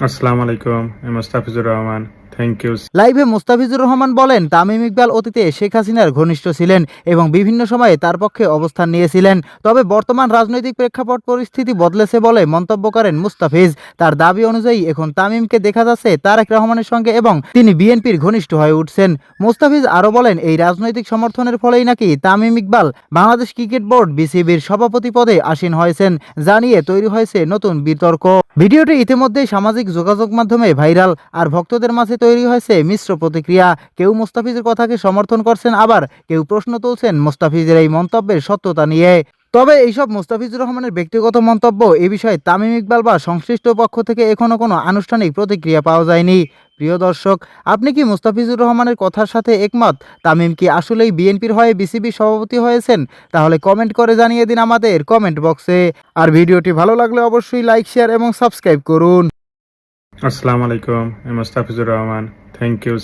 আসসালামু আলাইকুম। আমি মুস্তাফিজুর রহমান। Thank you. লাইভে মোস্তাফিজুর রহমান বলেন, তামিম ইকবাল অতীতে শেখ হাসিনার ঘনিষ্ঠ ছিলেন এবং বিভিন্ন সময়ে তার পক্ষে অবস্থান নিয়েছিলেন। তবে বর্তমান রাজনৈতিক প্রেক্ষাপট পরিস্থিতি বদলেছে বলে মন্তব্য করেন মুস্তাফিজ। তার দাবি অনুযায়ী এখন তামিমকে দেখা যাচ্ছে তারেক রহমানের সঙ্গে এবং তিনি বিএনপির ঘনিষ্ঠ হয়ে উঠছেন। মুস্তাফিজ আরও বলেন, এই রাজনৈতিক সমর্থনের ফলেই নাকি তামিম ইকবাল বাংলাদেশ ক্রিকেট বোর্ড বিসিবির সভাপতি পদে আসীন হয়েছেন, যা নিয়ে তৈরি হয়েছে নতুন বিতর্ক। ভিডিওটি ইতিমধ্যেই সামাজিক যোগাযোগ মাধ্যমে ভাইরাল, আর ভক্তদের মাঝে তৈরি হয়েছে মিশ্র প্রতিক্রিয়া। কেউ মুস্তাফিজের কথাকে সমর্থন করছেন, আবার কেউ প্রশ্ন তুলছেন মুস্তাফিজের এই মন্তব্যের সত্যতা নিয়ে। তবে এইসব মুস্তাফিজুর রহমানের ব্যক্তিগত মন্তব্য, এ বিষয়ে তামিম ইকবাল বা সংশ্লিষ্ট পক্ষ থেকে এখনো কোনো আনুষ্ঠানিক প্রতিক্রিয়া পাওয়া যায়নি। প্রিয় দর্শক, আপনি কি মুস্তাফিজুর রহমানের কথার সাথে একমত? তামিম কি আসলেই বিএনপির হয়ে বিসিবির সভাপতি হয়েছেন? তাহলে কমেন্ট করে জানিয়ে দিন আমাদের কমেন্ট বক্সে। আর ভিডিওটি ভালো লাগলে অবশ্যই লাইক, শেয়ার এবং সাবস্ক্রাইব করুন। আসসালামু আলাইকুম। আমি মুস্তাফিজুর রহমান। Thank you.